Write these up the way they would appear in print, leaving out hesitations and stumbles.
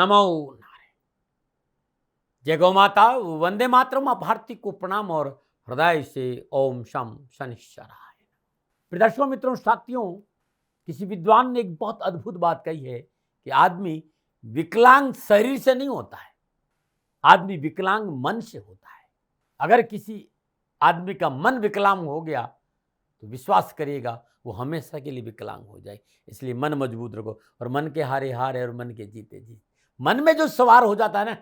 नमो नारायण। जय गौ माता, वंदे मातरम। आप भारती को प्रणाम और हृदय से ओम शम शनिश्चराय। प्रदर्शकों, मित्रों, साथियों, किसी विद्वान ने एक बहुत अद्भुत बात कही है कि आदमी विकलांग शरीर से नहीं होता है, आदमी विकलांग मन से होता है। अगर किसी आदमी का मन विकलांग हो गया तो विश्वास करिएगा वो हमेशा के लिए विकलांग हो जाए। इसलिए मन मजबूत रखो और मन के हारे हार है और मन के जीते जीत। मन में जो सवार हो जाता है ना,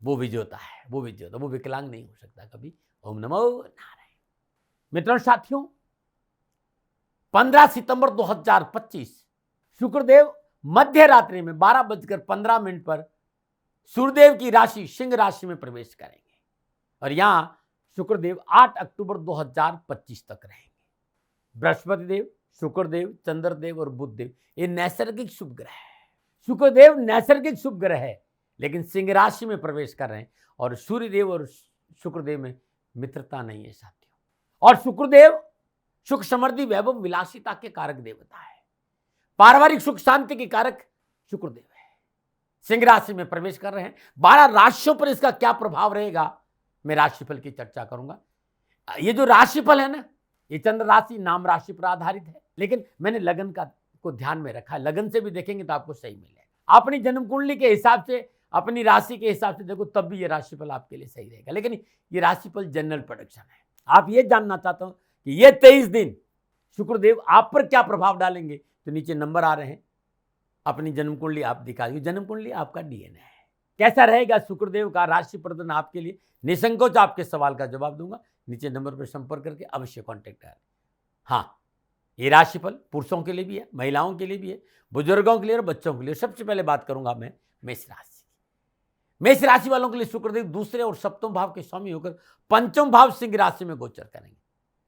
वो विजेता है, वो विजेता, वो विकलांग नहीं हो सकता कभी। ओम नमो नारायण। मित्रों, साथियों, 15 सितंबर 2025 शुक्रदेव मध्य रात्रि में 12:15 पर सूर्यदेव की राशि सिंह राशि में प्रवेश करेंगे और यहां शुक्रदेव 8 अक्टूबर 2025 तक रहेंगे। बृहस्पति देव, शुक्रदेव, चंद्रदेव और बुधदेव ये नैसर्गिक शुभ ग्रह है। शुक्रदेव नैसर्गिक शुभ ग्रह है, लेकिन सिंह राशि में प्रवेश कर रहे हैं और सूर्यदेव और शुक्रदेव में मित्रता नहीं है साथियों। और शुक्रदेव सुख समृद्धि वैभव विलासिता के कारक देवता है। पारिवारिक सुख शांति के कारक शुक्रदेव है। सिंह राशि में प्रवेश कर रहे हैं। 12 राशियों पर इसका क्या प्रभाव रहेगा, मैं राशिफल की चर्चा करूंगा। ये जो राशिफल है ना, ये चंद्र राशि नाम राशि पर आधारित है, लेकिन मैंने लगन को ध्यान में रखा है। लगन से भी देखेंगे तो आपको सही मिलेगा। अपनी जन्म कुंडली के हिसाब से, अपनी राशि के हिसाब से देखो, तब भी ये राशिफल आपके लिए सही रहेगा। लेकिन ये राशिफल जनरल प्रेडिक्शन है। आप ये जानना चाहता हूं कि ये 23 दिन शुक्रदेव आप पर क्या प्रभाव डालेंगे, तो नीचे नंबर आ रहे हैं, अपनी जन्म कुंडली आप दिखा दीजिए। जन्म कुंडली आपका डीएनए है। कैसा रहेगा शुक्रदेव का राशि प्रदर्शन आपके लिए, निसंकोच आपके सवाल का जवाब दूंगा। नीचे नंबर पर संपर्क करके अवश्य कांटेक्ट करें। हाँ, ये राशिफल पुरुषों के लिए भी है, महिलाओं के लिए भी है, बुजुर्गों के लिए और बच्चों के लिए। सबसे पहले बात करूंगा मैं मेष राशि। मेष राशि वालों के लिए शुक्रदेव दूसरे और सप्तम भाव के स्वामी होकर पंचम भाव सिंह राशि में गोचर करेंगे।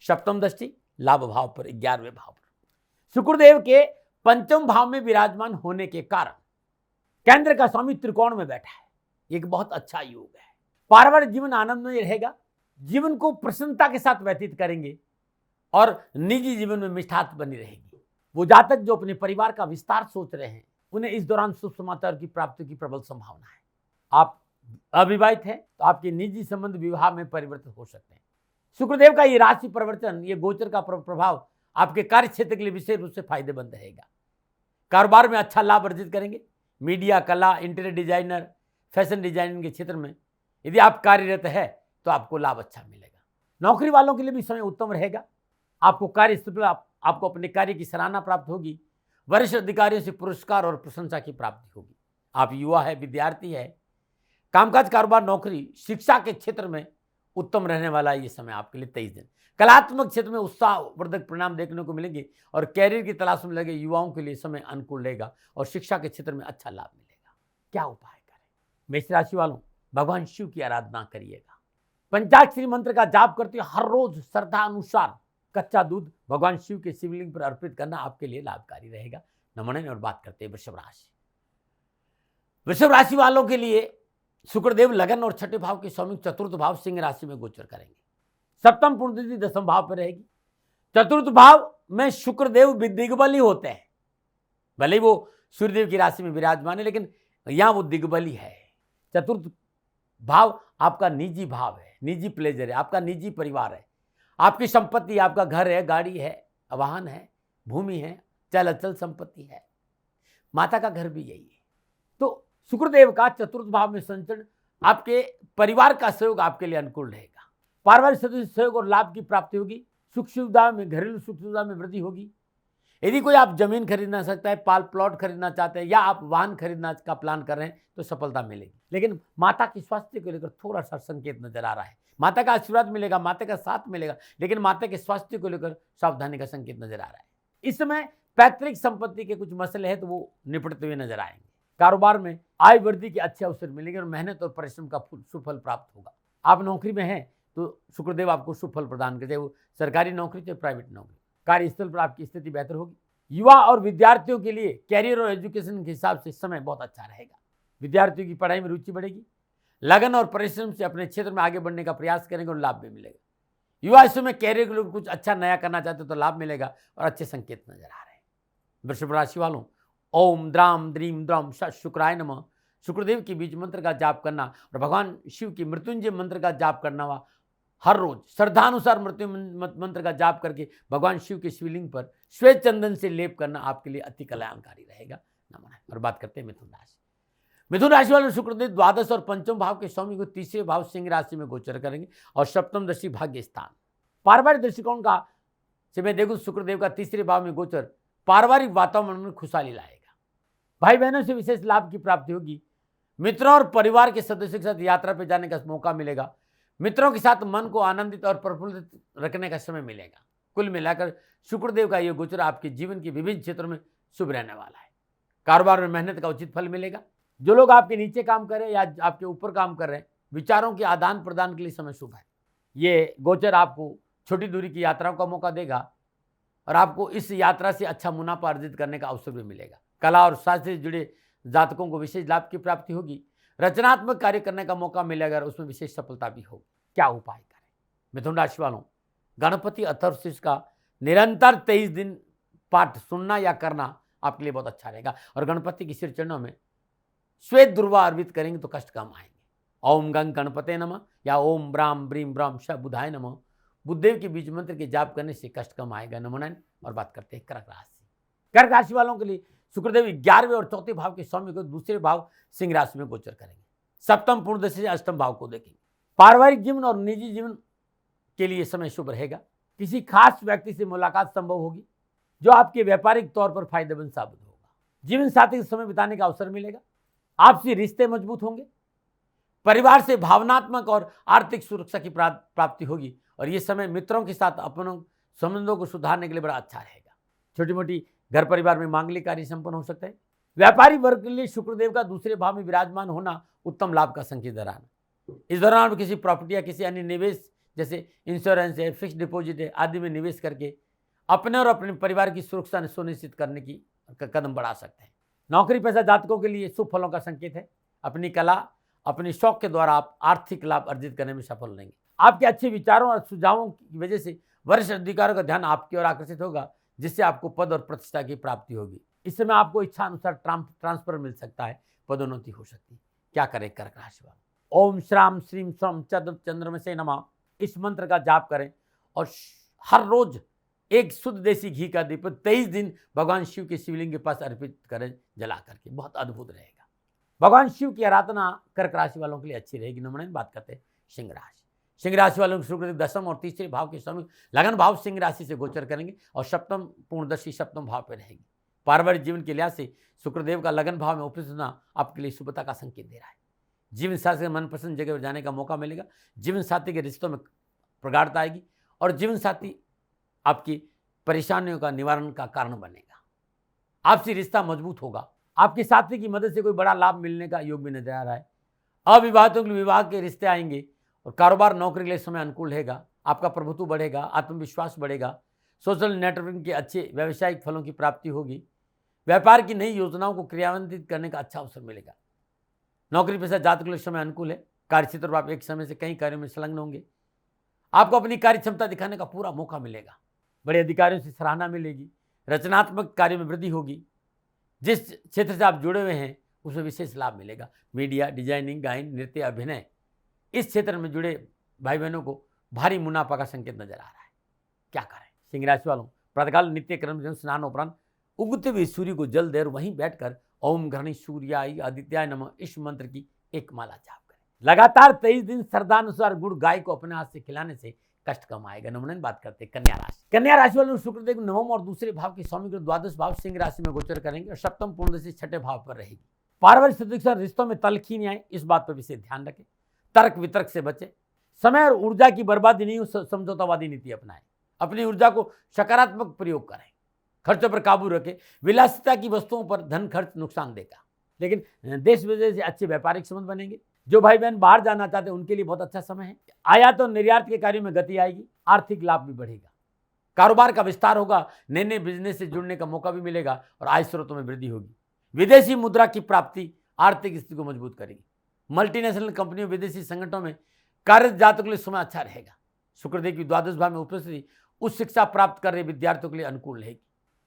सप्तम दृष्टि लाभ भाव पर, 11वें भाव पर। शुक्रदेव के पंचम भाव में विराजमान होने के कारण केंद्र का स्वामी त्रिकोण में बैठा है। एक बहुत अच्छा योग है। पारिवारिक जीवन आनंद में रहेगा। जीवन को प्रसन्नता के साथ व्यतीत करेंगे और निजी जीवन में मिठास बनी रहेगी। वो जातक जो अपने परिवार का विस्तार सोच रहे हैं, उन्हें इस दौरान शुभ समाचार की प्राप्ति की प्रबल संभावना है। आप अविवाहित हैं तो आपके निजी संबंध विवाह में परिवर्तित हो सकते हैं। शुक्रदेव का ये राशि परिवर्तन, ये गोचर का प्रभाव आपके कार्य क्षेत्र के लिए विशेष रूप से फायदेमंद रहेगा। कारोबार में अच्छा लाभ अर्जित करेंगे। मीडिया, कला, इंटीरियर डिजाइनर, फैशन डिजाइनिंग के क्षेत्र में यदि आप कार्यरत है तो आपको लाभ अच्छा मिलेगा। नौकरी वालों के लिए भी समय उत्तम रहेगा। आपको कार्यस्थल पर आपको अपने कार्य की सराहना प्राप्त होगी। वरिष्ठ अधिकारियों से पुरस्कार और प्रशंसा की प्राप्ति होगी। आप युवा है, विद्यार्थी है, कामकाज, कारोबार, नौकरी, शिक्षा के क्षेत्र में उत्तम रहने वाला ये समय आपके लिए 23 दिन। कलात्मक क्षेत्र में उत्साहवर्धक परिणाम देखने को मिलेंगे और कैरियर की तलाश में लगे युवाओं के लिए समय अनुकूल रहेगा और शिक्षा के क्षेत्र में अच्छा लाभ मिलेगा। क्या उपाय करें? मेष राशि वालों, भगवान शिव की आराधना करिएगा। पंचाक्षरी मंत्र का जाप करते हुए हर रोज श्रद्धा अनुसार कच्चा दूध भगवान शिव के शिवलिंग पर अर्पित करना आपके लिए लाभकारी रहेगा। नमन। और बात करते हैं वृषभ राशि। वृषभ राशि वालों के लिए शुक्रदेव लगन और छठे भाव के स्वामी चतुर्थ भाव सिंह राशि में गोचर करेंगे। सप्तम पुण्यतिथि 10वें भाव पर रहेगी। चतुर्थ भाव में शुक्रदेव दिग्बली होते हैं। भले वो सूर्यदेव की राशि में विराजमान है, लेकिन यहां वो दिग्बली है। चतुर्थ भाव आपका निजी भाव है, निजी प्लेजर है, आपका निजी परिवार है, आपकी संपत्ति, आपका घर है, गाड़ी है, वाहन है, भूमि है, चल अचल संपत्ति है, माता का घर भी यही है। तो शुक्रदेव का चतुर्थ भाव में संचरण आपके परिवार का सहयोग आपके लिए अनुकूल रहेगा। पारिवारिक सदस्य सहयोग और लाभ की प्राप्ति होगी। सुख सुविधा में, घरेलू सुख सुविधा में वृद्धि होगी। यदि कोई आप जमीन खरीदना सकता है, प्लॉट खरीदना चाहते हैं या आप वाहन खरीदना का प्लान कर रहे हैं तो सफलता मिलेगी। लेकिन माता की स्वास्थ्य को लेकर थोड़ा सा संकेत नजर आ रहा है। माता का आशीर्वाद मिलेगा, माता का साथ मिलेगा, लेकिन माता के स्वास्थ्य को लेकर सावधानी का संकेत नजर आ रहा है। इस समय पैतृक संपत्ति के कुछ मसले हैं तो वो निपटते हुए नजर आएंगे। कारोबार में आय वृद्धि के अच्छे अवसर मिलेंगे और मेहनत और परिश्रम का सुफल प्राप्त होगा। आप नौकरी में हैं तो शुक्रदेव आपको सुफल प्रदान करते हैं, वो सरकारी नौकरी चाहे प्राइवेट नौकरी। कार्यस्थल पर आपकी स्थिति बेहतर होगी। युवा और विद्यार्थियों के लिए कैरियर और एजुकेशन के हिसाब से समय बहुत अच्छा रहेगा। विद्यार्थियों की पढ़ाई में रुचि बढ़ेगी। लगन और परिश्रम से अपने क्षेत्र में आगे बढ़ने का प्रयास करेंगे और लाभ भी मिलेगा। युवा इस समय कैरियर के लिए कुछ अच्छा नया करना चाहते हो तो लाभ मिलेगा और अच्छे संकेत नजर आ रहे हैं। वृषभ राशि वालों, ओम द्राम द्रीम द्रम स शुक्राय नमः शुक्रदेव की बीज मंत्र का जाप करना और भगवान शिव की मृत्युंजय मंत्र का जाप करना हुआ हर रोज श्रद्धानुसार मृत्यु मंत्र का जाप करके भगवान शिव के शिवलिंग पर श्वेत चंदन से लेप करना आपके लिए अति कल्याणकारी रहेगा। नमन। और बात करते हैं मिथुन राशि। मिथुन राशि वाले शुक्रदेव द्वादश और पंचम भाव के स्वामी को तीसरे भाव सिंह राशि में गोचर करेंगे और सप्तम दृष्टि भाग्य स्थान। पारिवारिक दृष्टिकोण का से मैं देखूं शुक्रदेव का तीसरे भाव में गोचर पारिवारिक वातावरण में खुशहाली लाएगा। भाई बहनों से विशेष लाभ की प्राप्ति होगी। मित्रों और परिवार के सदस्यों के साथ यात्रा पर जाने का मौका मिलेगा। मित्रों के साथ मन को आनंदित और प्रफुल्लित रखने का समय मिलेगा। कुल मिलाकर शुक्रदेव का यह गोचर आपके जीवन के विभिन्न क्षेत्रों में शुभ रहने वाला है। कारोबार में मेहनत का उचित फल मिलेगा। जो लोग आपके नीचे काम कर रहे हैं या आपके ऊपर काम कर रहे हैं, विचारों के आदान प्रदान के लिए समय शुभ है। ये गोचर आपको छोटी दूरी की यात्राओं का मौका देगा और आपको इस यात्रा से अच्छा मुनाफा अर्जित करने का अवसर भी मिलेगा। कला और शास्त्र से जुड़े जातकों को विशेष लाभ की प्राप्ति होगी। रचनात्मक कार्य करने का मौका मिलेगा और उसमें विशेष सफलता भी होगी। क्या उपाय करें? मिथुन राशि वालों, गणपति अथर्वशीर्ष का निरंतर 23 दिन पाठ सुनना या करना आपके लिए बहुत अच्छा रहेगा और गणपति के सिर चरणों में श्वेत दुर्वा अर्पित करेंगे तो कष्ट कम आएंगे। ओम गंग गणपते नमः या ओम ब्राम ब्रीम ब्राम श बुधाय नमः बुद्धदेव के बीज मंत्र के जाप करने से कष्ट कम आएगा। नमो नारायण। और बात करते हैं कर्क राशि। कर्क राशि वालों के लिए शुक्रदेव 11वें और 4थे भाव के स्वामी को दूसरे भाव सिंह राशि में गोचर करेंगे। सप्तम पूर्ण दशा से अष्टम भाव को देखेंगे। पारिवारिक जीवन और निजी जीवन के लिए समय शुभ रहेगा। किसी खास व्यक्ति से मुलाकात संभव होगी जो आपके व्यापारिक तौर पर फायदेमंद साबित होगा। जीवन साथी के समय बिताने का अवसर मिलेगा। आपसी रिश्ते मजबूत होंगे। परिवार से भावनात्मक और आर्थिक सुरक्षा की प्राप्ति होगी और ये समय मित्रों के साथ अपनों संबंधों को सुधारने के लिए बड़ा अच्छा रहेगा। छोटी मोटी घर परिवार में मांगलिक कार्य संपन्न हो सकता है। व्यापारी वर्ग के लिए शुक्रदेव का दूसरे भाव में विराजमान होना उत्तम लाभ का संकेत दे रहा है। इस दौरान किसी प्रॉपर्टी या किसी अन्य निवेश जैसे इंश्योरेंस है, फिक्स डिपॉजिट है आदि में निवेश करके अपने और अपने परिवार की सुरक्षा सुनिश्चित करने की कदम बढ़ा सकते हैं। नौकरी पेशा जातकों के लिए शुभ फलों का संकेत है। अपनी कला, अपने शौक के द्वारा आप आर्थिक लाभ अर्जित करने में सफल रहेंगे। आपके अच्छे विचारों और सुझावों की वजह से वरिष्ठ अधिकारियों का ध्यान आपकी ओर आकर्षित होगा, जिससे आपको पद और प्रतिष्ठा की प्राप्ति होगी। इस समय आपको इच्छा अनुसार ट्रांसफर मिल सकता है, पदोन्नति हो सकती है। क्या करें कर्क राशि वाले? ओम श्राम श्रीम स्वम चंद्रमसे नमः इस मंत्र का जाप करें और हर रोज एक शुद्ध देसी घी का दीप 23 दिन भगवान शिव के शिवलिंग के पास अर्पित करें जला करके। बहुत अद्भुत रहेगा। भगवान शिव की आराधना कर्क राशि वालों के लिए अच्छी रहेगी। नमन। बात करते हैं सिंह राशि। सिंह राशि वालों को शुक्रदेव दशम और तीसरे भाव के स्वामी लगन भाव सिंह राशि से गोचर करेंगे और सप्तम पूर्णदशी सप्तम भाव पर रहेगी। पारिवारिक जीवन के लिहाज से शुक्रदेव का लगन भाव में उपस्थित होना आपके लिए शुभता का संकेत दे रहा है। जीवन साथी के मनपसंद जगह पर जाने का मौका मिलेगा। जीवन साथी के रिश्तों में प्रगाढ़ता आएगी और जीवन साथी आपकी परेशानियों का निवारण का कारण बनेगा। आपसी रिश्ता मजबूत होगा। आपके साथी की मदद से कोई बड़ा लाभ मिलने का योग भी नजर आ रहा है। अविवाहितों के लिए विवाह के रिश्ते आएंगे और कारोबार नौकरी के लिए समय अनुकूल रहेगा। आपका प्रभुत्व बढ़ेगा, आत्मविश्वास बढ़ेगा। सोशल नेटवर्किंग के अच्छे व्यावसायिक फलों की प्राप्ति होगी। व्यापार की नई योजनाओं को क्रियान्वित करने का अच्छा अवसर मिलेगा। नौकरी पेशा जातकों के लिए समय अनुकूल है। कार्यक्षेत्र पर आप एक समय से कई कार्यों में संलग्न होंगे। आपको अपनी कार्य क्षमता दिखाने का पूरा मौका मिलेगा। बड़े अधिकारियों से सराहना मिलेगी। रचनात्मक कार्य में वृद्धि होगी। जिस क्षेत्र से आप जुड़े हुए हैं उसमें विशेष लाभ मिलेगा। मीडिया, डिजाइनिंग, गायन, नृत्य, अभिनय, इस क्षेत्र में जुड़े भाई बहनों को भारी मुनाफा का संकेत नजर आ रहा है। क्या करें? सिंह राशि वालों, प्रातःकाल नित्य कर्म स्नान उपरांत उगते हुए सूर्य को जल देर वहीं बैठकर ओम घृणी सूर्याय आदित्याय नमः इस मंत्र की एक माला जाप करें। लगातार 23 दिन श्रद्धानुसार गुड़ गाय को अपने हाथ से खिलाने से कष्ट कम आएगा। नमन। बात करते हैं कन्या राशि। कन्या राशि वालों शुक्रदेव नवम और दूसरे भाव के स्वामी को द्वादश भाव सिंह राशि में गोचर करेंगे और सप्तम पूर्णदशी छठे भाव पर रहेगी। पारिवारिक सदस्य रिश्तों में तलखी नहीं आए, इस बात पर विशेष ध्यान रखें। तर्क वितर्क से बचे। समय और ऊर्जा की बर्बादी नहीं हो, समझौतावादी नीति अपनाएं। अपनी ऊर्जा को सकारात्मक प्रयोग करें। खर्चों पर काबू रखें। विलासिता की वस्तुओं पर धन खर्च नुकसान देगा, लेकिन देश विदेश से अच्छे व्यापारिक संबंध बनेंगे। जो भाई बहन बाहर जाना चाहते हैं उनके लिए बहुत अच्छा समय है। आयात और निर्यात के कार्यों में गति आएगी। आर्थिक लाभ भी बढ़ेगा। कारोबार का विस्तार होगा। नए नए बिजनेस से जुड़ने का मौका भी मिलेगा और आय स्रोतों में वृद्धि होगी। विदेशी मुद्रा की प्राप्ति आर्थिक स्थिति को मजबूत करेगी। मल्टीनेशनल कंपनियों, विदेशी संगठनों में कार्यरत जातकों के लिए समय अच्छा रहेगा। शुक्रदेव की द्वादश भाव में उपस्थिति उच्च शिक्षा प्राप्त कर रहे विद्यार्थियों के लिए अनुकूल रहेगी।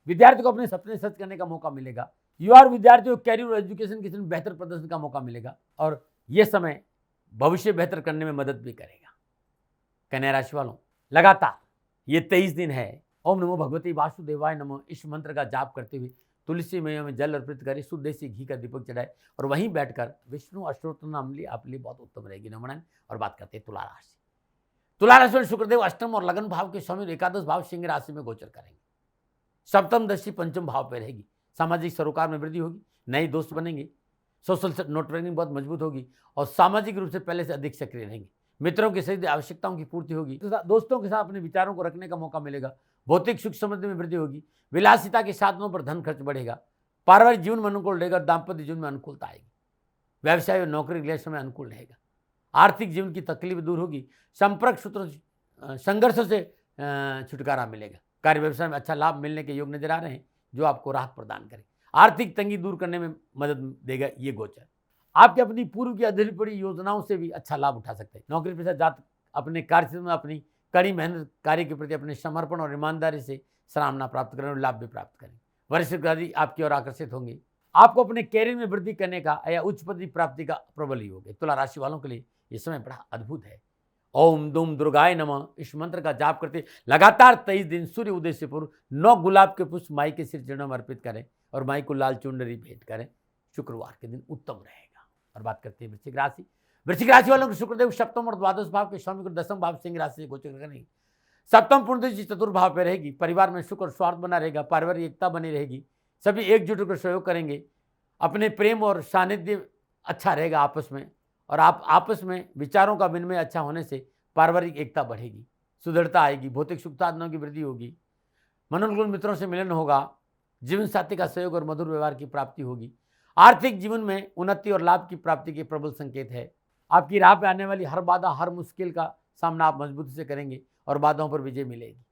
विद्यार्थियों को अपने सपने सच करने का मौका मिलेगा। युवा और विद्यार्थियों को कैरियर और एजुकेशन के में बेहतर प्रदर्शन का मौका मिलेगा और यह समय भविष्य बेहतर करने में मदद भी करेगा। कन्या राशि वालों, लगातार ये 23 दिन है ओम नमो भगवती वासुदेवाय नमः इस मंत्र का जाप करते हुए तुलसी मैया में जल अर्पित करें, शुद्ध देसी घी का दीपक जलाए और वहीं बैठकर विष्णु अष्टोत्तर नाम लिए आपके लिए बहुत उत्तम रहेगी। नमन। और बात करते हैं तुला राशि। तुला राशि में शुक्रदेव अष्टम और लगन भाव के स्वामी एकादश भाव सिंह राशि में गोचर करेंगे। सप्तम दृष्टि पंचम भाव पर रहेगी। सामाजिक सरोकार में वृद्धि होगी, नए दोस्त बनेंगे, सोशल नेटवर्किंग बहुत मजबूत होगी और सामाजिक रूप से पहले से अधिक सक्रिय रहेंगे। मित्रों की सही आवश्यकताओं की पूर्ति होगी, दोस्तों के साथ अपने विचारों को रखने का मौका मिलेगा। भौतिक सुख समृद्धि में वृद्धि होगी, विलासिता के साधनों पर धन खर्च बढ़ेगा, पारिवारिक जीवन में अनुकूल रहेगा, दाम्पत्य जीवन में अनुकूलता आएगी, व्यवसाय और नौकरी रिलेशन में अनुकूल रहेगा, आर्थिक जीवन की तकलीफ दूर होगी, संपर्क सूत्र संघर्षों से छुटकारा मिलेगा, कार्य व्यवसाय में अच्छा लाभ मिलने के योग नजर आ रहे हैं जो आपको राहत प्रदान करे, आर्थिक तंगी दूर करने में मदद देगा ये गोचर। आपके अपनी पूर्व की अधूरी पड़ी योजनाओं से भी अच्छा लाभ उठा सकते हैं। नौकरी पेशा जात अपने कार्य में अपनी कड़ी मेहनत कार्य के प्रति अपने समर्पण और ईमानदारी से सराहना प्राप्त करें और लाभ भी प्राप्त करें। वरिष्ठ अधिकारी आपकी ओर आकर्षित होंगे। आपको अपने कैरियर में वृद्धि करने का या उच्च पद प्राप्ति का प्रबल योग है। तुला राशि वालों के लिए ये समय बड़ा अद्भुत है। ओम दुम दुर्गाय नमः इस मंत्र का जाप करते लगातार 23 दिन सूर्य उदय से पूर्व 9 गुलाब के पुष्प माई के सिर चरणों में अर्पित करें और माई को लाल चुनरी भेंट करें। शुक्रवार के दिन उत्तम रहेगा। और बात करते हैं वृश्चिक राशि। वृश्चिक राशि वालों को शुक्रदेव सप्तम और द्वादश भाव के स्वामी को दसम भाव सिंह राशि से गोचर करेंगे। सप्तम पूर्णदृष्टि चतुर्भाव पे रहेगी। परिवार में सुख और स्वार्थ बना रहेगा, पारिवारिक एकता बनी रहेगी, सभी एकजुट होकर सहयोग करेंगे, अपने प्रेम और सानिध्य अच्छा रहेगा आपस में, और आप आपस में विचारों का विनिमय अच्छा होने से पारिवारिक एकता बढ़ेगी, सुदृढ़ता आएगी, भौतिक सुख साधनों की वृद्धि होगी, मनोनुकूल मित्रों से मिलन होगा, जीवन साथी का सहयोग और मधुर व्यवहार की प्राप्ति होगी। आर्थिक जीवन में उन्नति और लाभ की प्राप्ति के प्रबल संकेत है। आपकी राह पे आने वाली हर बाधा हर मुश्किल का सामना आप मजबूती से करेंगे और बाधाओं पर विजय मिलेगी।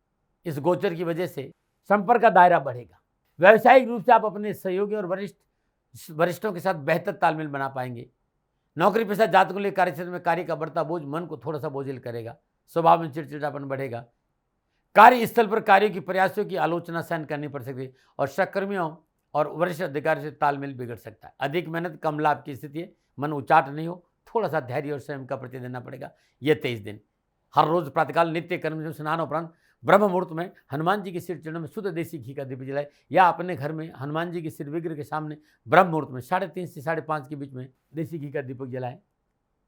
इस गोचर की वजह से संपर्क का दायरा बढ़ेगा। व्यावसायिक रूप से आप अपने सहयोगी और वरिष्ठों के साथ बेहतर तालमेल बना पाएंगे। नौकरी पेशा जातकों के लिए कार्यक्षेत्र में कार्य का बढ़ता बोझ मन को थोड़ा सा बोझिल करेगा, स्वभाव में चिड़चिड़ापन बढ़ेगा, कार्यस्थल पर कार्यों की प्रयासों की आलोचना सहन करनी पड़ सकती है और सहकर्मियों और वरिष्ठ अधिकारी से तालमेल बिगड़ सकता है। अधिक मेहनत कम लाभ की स्थिति है, मन उचाट नहीं हो, थोड़ा सा धैर्य और संयम का परिचय देना पड़ेगा। ये 23 दिन हर रोज प्रातःकाल नित्य कर्म से स्नान उपरांत ब्रह्म मुहूर्त में हनुमान जी के सिर चरणों में शुद्ध देसी घी का दीप जलाए या अपने घर में हनुमान जी के सिर विग्रह के सामने ब्रह्म मुहूर्त में 3:30 से 5:30 के बीच में देसी घी का दीपक जलाए।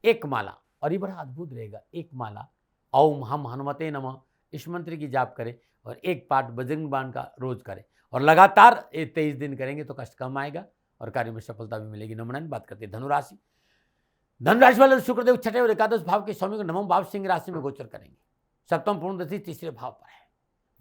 एक माला, और ये बड़ा अद्भुत रहेगा, एक माला ओम हम हनुमते नमः इस मंत्र की जाप करें और एक पाठ बजरंग बाण का रोज करें और लगातार 23 दिन करेंगे तो कष्ट कम आएगा और कार्य में सफलता भी मिलेगी। नमन। बात करते हैं धनुराशि। धनुराशि वाले शुक्रदेव छठे और एकादश भाव के स्वामी को नवम भाव सिंह राशि में गोचर करेंगे। सप्तम पूर्णदृष्टि तीसरे भाव पर है।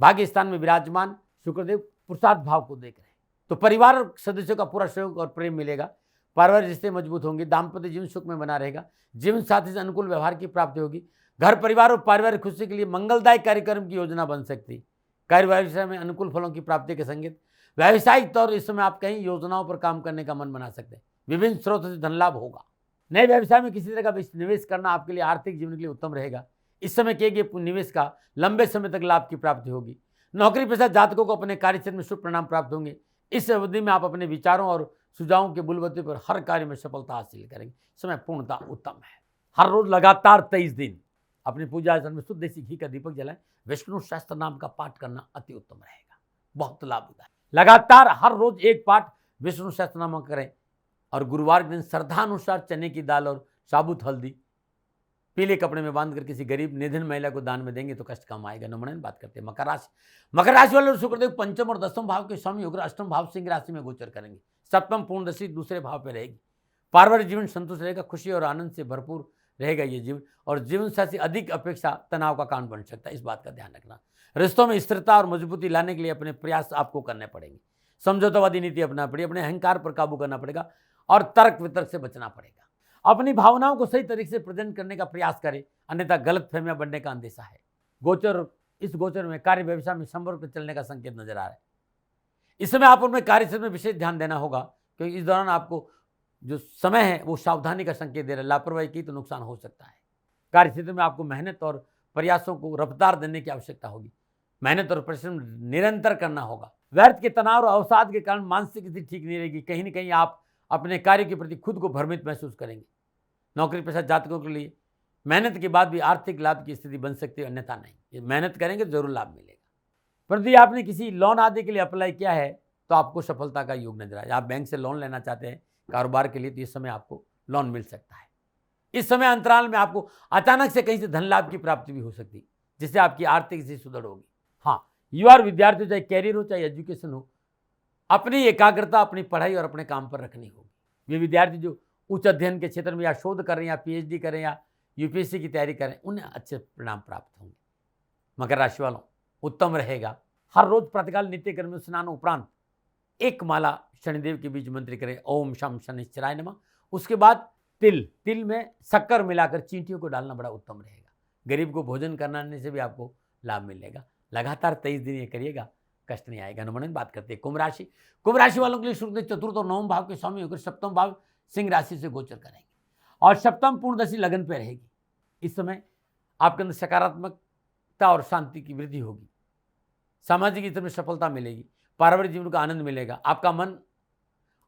भाग्य स्थान में विराजमान शुक्रदेव पुरुषार्थ भाव को देख रहे हैं तो परिवार और सदस्यों का पूरा सहयोग और प्रेम मिलेगा। पारिवारिक रिश्ते मजबूत होंगे, दाम्पत्य जीवन सुख में बना रहेगा, जीवन साथी से अनुकूल व्यवहार की प्राप्ति होगी। घर परिवार और पारिवारिक खुशी के लिए मंगलदायक कार्यक्रम की योजना बन सकती। कार्य व्यवसाय में अनुकूल फलों की प्राप्ति के संकेत। व्यावसायिक तौर इस समय आप कई योजनाओं पर काम करने का मन बना सकते हैं। विभिन्न स्रोतों से धन लाभ होगा। नए व्यवसाय में किसी तरह का निवेश करना आपके लिए आर्थिक जीवन के लिए उत्तम रहेगा। इस समय किए गए निवेश का लंबे समय तक लाभ की प्राप्ति होगी। नौकरी पेशा जातकों को अपने कार्यक्षेत्र में शुभ परिणाम प्राप्त होंगे। इस अवधि में आप अपने विचारों और सुझावों के बलबूते पर हर कार्य में सफलता हासिल करेंगे। समय पूर्णता उत्तम है। हर रोज लगातार 23 दिन अपनी पूजा स्थल में शुद्ध देसी घी का दीपक जलाएं। विष्णु सहस्त्र नाम का पाठ करना अति उत्तम रहेगा, बहुत लाभदायक। लगातार हर रोज एक पाठ विष्णु सहस्त्र नाम करें और गुरुवार के दिन श्रद्धानुसार चने की दाल और साबुत हल्दी पीले कपड़े में बांधकर किसी गरीब निधन महिला को दान में देंगे तो कष्ट कम आएगा। नमन। बात करते हैं मकर राशि। मकर राशि वाले शुक्रदेव पंचम और दसम भाव के स्वामी होकर अष्टम भाव सिंह राशि में गोचर करेंगे। सप्तम पूर्णदृष्टि दूसरे भाव पर रहेगी। पारिवारिक जीवन संतुष्ट रहेगा, खुशी और आनंद से भरपूर रहेगा ये जीवन, और जीवन साथी अधिक अपेक्षा तनाव का कारण बन सकता है, इस बात का ध्यान रखना। रिश्तों में स्थिरता और मजबूती लाने के लिए अपने प्रयास आपको करने पड़ेंगे। समझौतावादी नीति अपनाना पड़ेगी, अपने अहंकार पर काबू करना पड़ेगा और तर्क वितर्क से बचना पड़ेगा। अपनी भावनाओं को सही तरीके से प्रेजेंट करने का प्रयास करें, अन्यथा गलत फहमियां बनने का अंदेशा है। इस गोचर में कार्य व्यवसाय में संपर्क पर चलने का संकेत नजर आ रहा है। इस समय आप उनमें कार्यक्षेत्र में विशेष ध्यान देना होगा क्योंकि इस दौरान आपको जो समय है वो सावधानी का संकेत दे रहा है। लापरवाही की तो नुकसान हो सकता है। कार्यक्षेत्र में आपको मेहनत और प्रयासों को रफ्तार देने की आवश्यकता होगी। मेहनत और परिश्रम निरंतर करना होगा। व्यर्थ के तनाव और अवसाद के कारण मानसिक स्थिति ठीक नहीं रहेगी। कहीं ना कहीं आप अपने कार्य के प्रति खुद को भ्रमित महसूस करेंगे। नौकरी पेशा जातकों के लिए मेहनत के बाद भी आर्थिक लाभ की स्थिति बन सकती है, अन्यथा नहीं। ये मेहनत करेंगे तो जरूर लाभ मिलेगा। परंतु आपने किसी लोन आदि के लिए अप्लाई किया है तो आपको सफलता का योग नजर आए। आप बैंक से लोन लेना चाहते हैं कारोबार के लिए, तो इस समय आपको लोन मिल सकता है। इस समय अंतराल में आपको अचानक से कहीं से धन लाभ की प्राप्ति भी हो सकती है, जिससे आपकी आर्थिक स्थिति सुदृढ़ होगी। हाँ, युवा और विद्यार्थी, चाहे कैरियर हो चाहे एजुकेशन हो, अपनी एकाग्रता अपनी पढ़ाई और अपने काम पर रखनी होगी। ये विद्यार्थी जो उच्च अध्ययन के क्षेत्र में या शोध कर रहे हैं या पीएचडी करें या यूपीएससी की तैयारी करें, उन्हें अच्छे परिणाम प्राप्त होंगे। मकर राशि वालों, उत्तम रहेगा। हर रोज प्रातःकाल नित्य कर्म में स्नान उपरांत एक माला शनिदेव के बीच मंत्र करें, ओम शम शनिश्चराय नमः। उसके बाद तिल में शक्कर मिलाकर चींटियों को डालना बड़ा उत्तम रहेगा। गरीब को भोजन कराने से भी आपको लाभ मिलेगा। लगातार 23 दिन ये करिएगा, कष्ट नहीं आएगा। नंबर बात करते हैं कुंभ राशि। कुंभ राशि वालों के लिए शुक्र चतुर्थ और नवम भाव के स्वामी होकर सप्तम भाव सिंह राशि से गोचर करेंगे और सप्तम पूर्णदशी लगन पे रहेगी। इस समय आपके अंदर सकारात्मकता और शांति की वृद्धि होगी। सामाजिक स्तर में सफलता मिलेगी। पारिवारिक जीवन का आनंद मिलेगा। आपका मन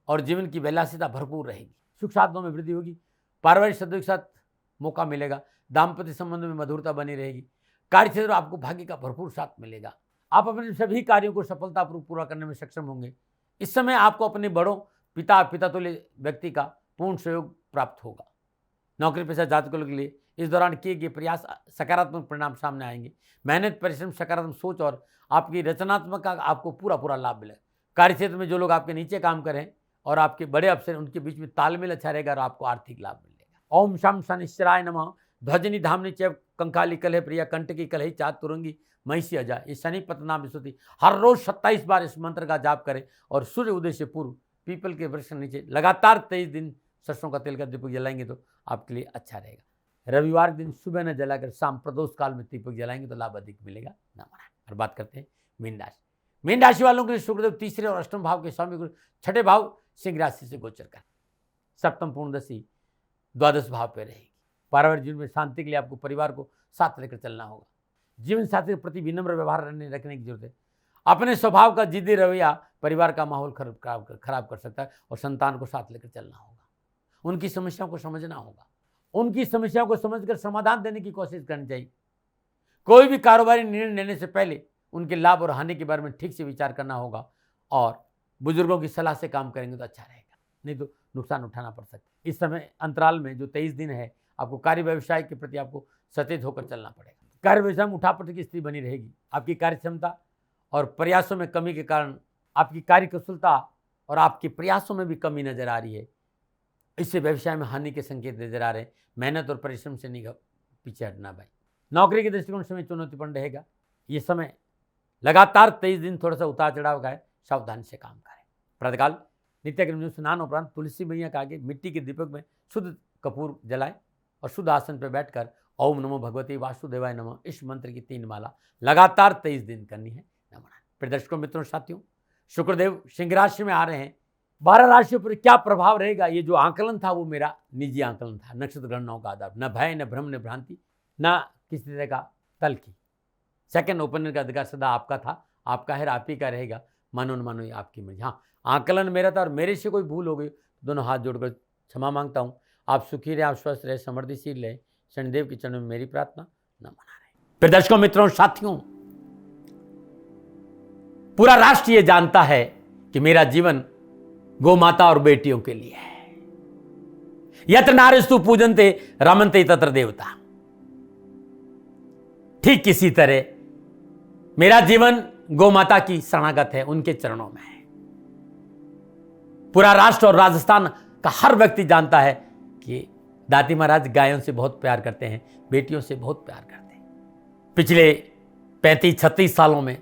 और जीवन की विलासिता भरपूर रहेगी। सुख साधनों में वृद्धि होगी। पारिवारिक सदस्यों के साथ मौका मिलेगा। दाम्पत्य संबंध में मधुरता बनी रहेगी। कार्य क्षेत्र में आपको भाग्य का भरपूर साथ मिलेगा। आप अपने सभी कार्यों को सफलतापूर्वक पूरा करने में सक्षम होंगे। इस समय आपको अपने बड़ों पिता तुल्य व्यक्ति का पूर्ण सहयोग प्राप्त होगा। नौकरी पेशा जातकों के लिए इस दौरान किए गए प्रयास सकारात्मक परिणाम सामने आएंगे। मेहनत, परिश्रम, सकारात्मक सोच और आपकी रचनात्मक का आपको पूरा लाभ मिलेगा। कार्य क्षेत्र में जो लोग आपके नीचे काम करें और आपके बड़े अफसर, उनके बीच में तालमेल अच्छा रहेगा और आपको आर्थिक लाभ मिलेगा। ओम शम शनिश्चराय नमः। ध्वजनी धामनी चैव कंकाली कलह प्रिया कंटकी कलही चात तुरंगी महिषी अजा। ये शनि पतनाम विशुद्धि हर रोज 27 बार इस मंत्र का जाप करें और सूर्य उदय से पूर्व पीपल के वृक्ष के नीचे लगातार 23 दिन सरसों का तेल का दीपक जलाएंगे तो आपके लिए अच्छा रहेगा। रविवार दिन सुबह न जलाकर शाम प्रदोष काल में दीपक जलाएंगे तो लाभ अधिक मिलेगा। न मना। और बात करते हैं मीन राशि। मीन राशि वालों के लिए शुक्रदेव तीसरे और अष्टम भाव के स्वामी गुरु छठे भाव सिंह राशि से गोचर करें। सप्तम पूर्णदशी द्वादश भाव पर रहेगी। पारिवारिक जीवन में शांति के लिए आपको परिवार को साथ लेकर चलना होगा। जीवन साथी के प्रति विनम्र व्यवहार रखने की जरूरत है। अपने स्वभाव का जिद्दी रवैया परिवार का माहौल खराब कर सकता है और संतान को साथ लेकर चलना होगा। उनकी समस्याओं को समझना होगा। उनकी समस्याओं को समझकर समाधान देने की कोशिश करनी चाहिए। कोई भी कारोबारी निर्णय लेने से पहले उनके लाभ और हानि के बारे में ठीक से विचार करना होगा और बुजुर्गों की सलाह से काम करेंगे तो अच्छा रहेगा, नहीं तो नुकसान उठाना पड़ सकता है। इस समय अंतराल में जो 23 दिन है, आपको कार्य व्यवसाय के प्रति आपको सचेत होकर चलना पड़ेगा। कार्य व्यवसाय में उठापटक की स्थिति बनी रहेगी। आपकी कार्य क्षमता और प्रयासों में कमी के कारण आपकी कार्य कुशलता और आपके प्रयासों में भी कमी नजर आ रही है। इससे व्यवसाय में हानि के संकेत नजर आ रहे हैं। मेहनत और परिश्रम से नहीं पीछे हटना भाई। नौकरी के दृष्टिकोण समय चुनौतीपूर्ण रहेगा। ये समय लगातार 23 दिन थोड़ा सा उतार चढ़ाव का है, सावधानी से काम करें। प्रातःकाल नित्यक्रम स्नान उपरांत तुलसी मैया के आगे मिट्टी के दीपक में शुद्ध कपूर जलाएं और शुद्ध आसन पर बैठकर ओम नमो भगवती वासुदेवाय नमः इस मंत्र की 3 माला लगातार 23 दिन करनी है। नमन। प्रिय दर्शकों, मित्रों, साथियों, शुक्रदेव सिंह राशि में आ रहे हैं। 12 राशियों पर क्या प्रभाव रहेगा, ये जो आकलन था वो मेरा निजी आकलन था, नक्षत्र गणनाओं का आधार। न भय, न भ्रम, न भ्रांति, न किसी तरह का तल्खी। सेकंड ओपनर का अधिकार सदा आपका था, आपका है, आप ही का रहेगा। मानो न मानो ये आपकी मर्जी। हाँ, आकलन मेरा था और मेरे से कोई भूल हो गई तो दोनों हाथ जोड़कर क्षमा मांगता हूँ। आप सुखी रहे, आप स्वस्थ रहे, समृद्धिशील रहे। शनिदेव के चरणों में मेरी प्रार्थना। न मना रहे। प्रिय दर्शकों, मित्रों, साथियों, पूरा राष्ट्र ये जानता है कि मेरा जीवन गौ माता और बेटियों के लिए है। यत्र नारीस्तु पूजन्ते रमन्ते तत्र देवता। ठीक किसी तरह मेरा जीवन गौ माता की शरणागत है, उनके चरणों में है। पूरा राष्ट्र और राजस्थान का हर व्यक्ति जानता है कि दादी महाराज गायों से बहुत प्यार करते हैं, बेटियों से बहुत प्यार करते हैं। पिछले 35-36 सालों में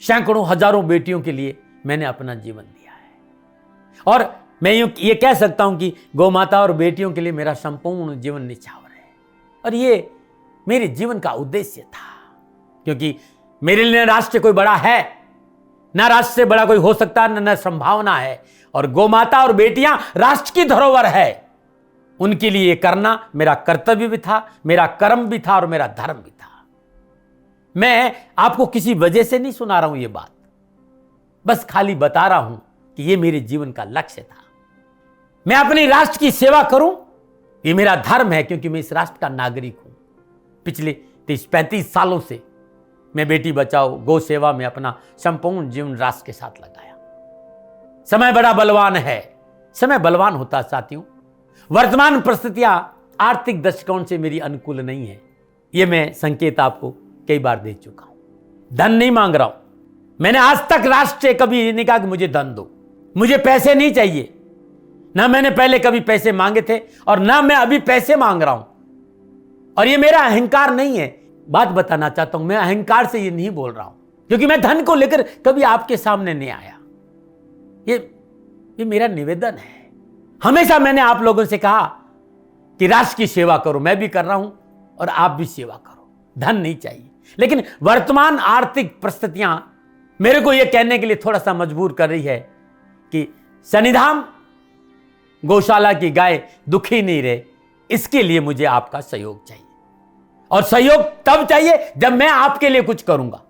सैकड़ों हजारों बेटियों के लिए मैंने अपना जीवन दिया है और मैं ये कह सकता हूं कि गौ माता और बेटियों के लिए मेरा संपूर्ण जीवन निछावर है। और ये मेरे जीवन का उद्देश्य था, क्योंकि मेरे लिए राष्ट्र कोई बड़ा है, ना राष्ट्र से बड़ा कोई हो सकता है, न संभावना है। और गौ माता और बेटियां राष्ट्र की धरोहर है। उनके लिए ये करना मेरा कर्तव्य भी था, मेरा कर्म भी था और मेरा धर्म भी था। मैं आपको किसी वजह से नहीं सुना रहा हूं ये बात। बस खाली बता रहा हूं कि ये मेरे जीवन का लक्ष्य था। मैं अपने राष्ट्र की सेवा करूं, ये मेरा धर्म है, क्योंकि मैं इस राष्ट्र का नागरिक हूं। पिछले 30-35 सालों से मैं बेटी बचाओ, गौ सेवा में अपना संपूर्ण जीवन राष्ट्र के साथ लगाया। समय बड़ा बलवान है, समय बलवान होता है साथियों। वर्तमान परिस्थितियां आर्थिक दृष्टिकोण से मेरी अनुकूल नहीं है, यह मैं संकेत आपको कई बार दे चुका हूं। धन नहीं मांग रहा हूं। मैंने आज तक राष्ट्र से कभी नहीं कहा कि मुझे धन दो, मुझे पैसे नहीं चाहिए। ना मैंने पहले कभी पैसे मांगे थे और ना मैं अभी पैसे मांग रहा हूं। और ये मेरा अहंकार नहीं है। बात बताना चाहता हूं, मैं अहंकार से ये नहीं बोल रहा हूं, क्योंकि मैं धन को लेकर कभी आपके सामने नहीं आया। ये मेरा निवेदन है। हमेशा मैंने आप लोगों से कहा कि राष्ट्र की सेवा करो, मैं भी कर रहा हूं और आप भी सेवा करो। धन नहीं चाहिए, लेकिन वर्तमान आर्थिक परिस्थितियां मेरे को यह कहने के लिए थोड़ा सा मजबूर कर रही है कि शनिधाम गौशाला की गाय दुखी नहीं रहे, इसके लिए मुझे आपका सहयोग चाहिए। और सहयोग तब चाहिए जब मैं आपके लिए कुछ करूंगा।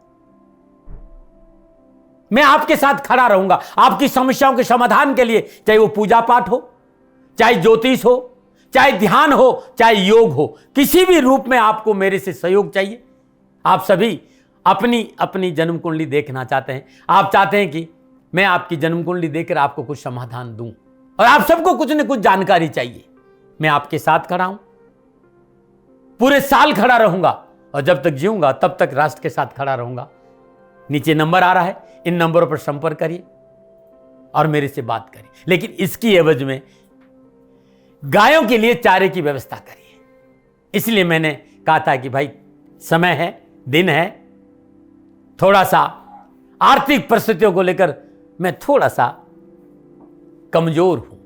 मैं आपके साथ खड़ा रहूंगा, आपकी समस्याओं के समाधान के लिए, चाहे वो पूजा पाठ हो, चाहे ज्योतिष हो, चाहे ध्यान हो, चाहे योग हो, किसी भी रूप में आपको मेरे से सहयोग चाहिए। आप सभी अपनी अपनी जन्म कुंडली देखना चाहते हैं। आप चाहते हैं कि मैं आपकी जन्म कुंडली देखकर आपको कुछ समाधान दूं, और आप सबको कुछ न कुछ जानकारी चाहिए। मैं आपके साथ खड़ा हूं, पूरे साल खड़ा रहूंगा, और जब तक जीऊंगा तब तक राष्ट्र के साथ खड़ा रहूंगा। नीचे नंबर आ रहा है, इन नंबरों पर संपर्क करिए और मेरे से बात करिए। लेकिन इसकी एवज में गायों के लिए चारे की व्यवस्था करिए। इसलिए मैंने कहा था कि भाई समय है, दिन है, थोड़ा सा आर्थिक परिस्थितियों को लेकर मैं थोड़ा सा कमजोर हूं,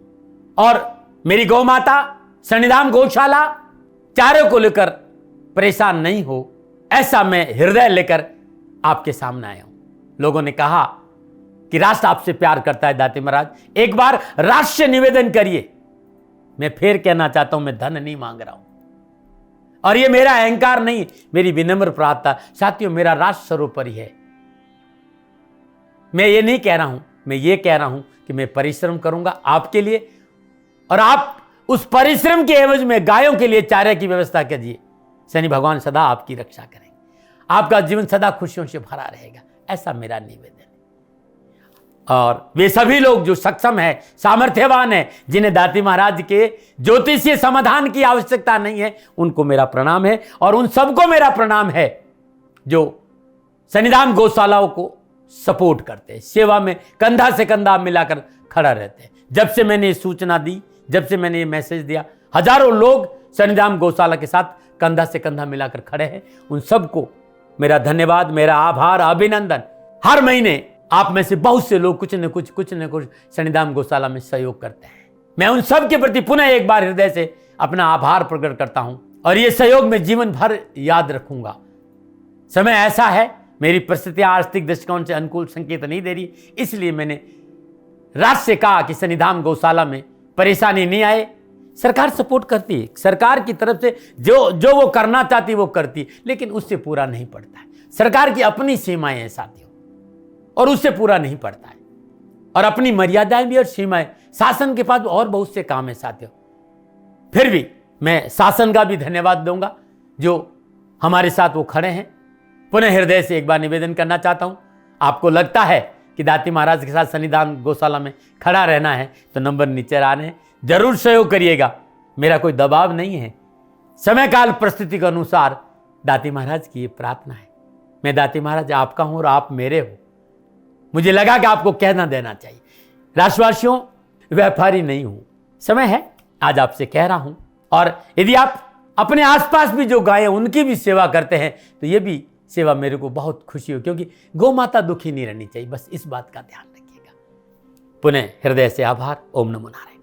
और मेरी गौ माता शनिधाम गौशाला चारे को लेकर परेशान नहीं हो, ऐसा मैं हृदय लेकर आपके सामने आया हूं। लोगों ने कहा कि राष्ट्र आपसे प्यार करता है दाती महाराज, एक बार राष्ट्र से निवेदन करिए। मैं फिर कहना चाहता हूं, मैं धन नहीं मांग रहा हूं, और यह मेरा अहंकार नहीं, मेरी विनम्र प्रार्थना। साथियों, मेरा राष्ट्र सर्वोपरि है। मैं ये नहीं कह रहा हूं, मैं ये कह रहा हूं कि मैं परिश्रम करूंगा आपके लिए, और आप उस परिश्रम के एवज में गायों के लिए चारे की व्यवस्था कीजिए। शनि भगवान सदा आपकी रक्षा करेंगे, आपका जीवन सदा खुशियों से भरा रहेगा, ऐसा मेरा निवेदन है। और वे सभी लोग जो सक्षम है, सामर्थ्यवान है, जिन्हें दाती महाराज के ज्योतिषीय समाधान की आवश्यकता नहीं है, उनको मेरा प्रणाम है। और उन सबको मेरा प्रणाम है जो शनिधाम गौशालाओं को सपोर्ट करते हैं, सेवा में कंधा से कंधा मिलाकर खड़ा रहते हैं। जब से मैंने ये सूचना दी, जब से मैंने ये मैसेज दिया, हजारों लोग शनिधाम गौशाला के साथ कंधा से कंधा मिलाकर खड़े हैं। उन सबको मेरा धन्यवाद, मेरा आभार, अभिनंदन। हर महीने आप में से बहुत से लोग कुछ न कुछ शनिधाम गौशाला में सहयोग करते हैं। मैं उन सब के प्रति पुनः एक बार हृदय से अपना आभार प्रकट करता हूं, और ये सहयोग मैं जीवन भर याद रखूंगा। समय ऐसा है, मेरी परिस्थितियां आर्थिक दृष्टिकोण से अनुकूल संकेत नहीं दे रही, इसलिए मैंने राष्ट्र से कहा कि शनिधाम गौशाला में परेशानी नहीं आए। सरकार सपोर्ट करती है, सरकार की तरफ से जो वो करना चाहती वो करती, लेकिन उससे पूरा नहीं पड़ता है। सरकार की अपनी सीमाएं हैं साथियों, और उससे पूरा नहीं पड़ता है, और अपनी मर्यादाएं भी और सीमाएं। शासन के पास और बहुत से काम है साथियों। फिर भी मैं शासन का भी धन्यवाद दूंगा जो हमारे साथ वो खड़े हैं। पुनः हृदय से एक बार निवेदन करना चाहता हूं, आपको लगता है कि दाती महाराज के साथ शनिधाम गौशाला में खड़ा रहना है तो नंबर नीचे आ रहे हैं, जरूर सहयोग करिएगा। मेरा कोई दबाव नहीं है, समय काल परिस्थिति के अनुसार दाती महाराज की ये प्रार्थना है। मैं दाती महाराज आपका हूं और आप मेरे हो, मुझे लगा कि आपको कहना देना चाहिए। राष्ट्रवासियों, व्यापारी नहीं हूं, समय है आज आपसे कह रहा हूं। और यदि आप अपने आसपास भी जो गायें उनकी भी सेवा करते हैं तो ये भी सेवा मेरे को बहुत खुशी हो, क्योंकि गौ माता दुखी नहीं रहनी चाहिए, बस इस बात का ध्यान रखिएगा। पुनः हृदय से आभार। ओम नमो नारायण।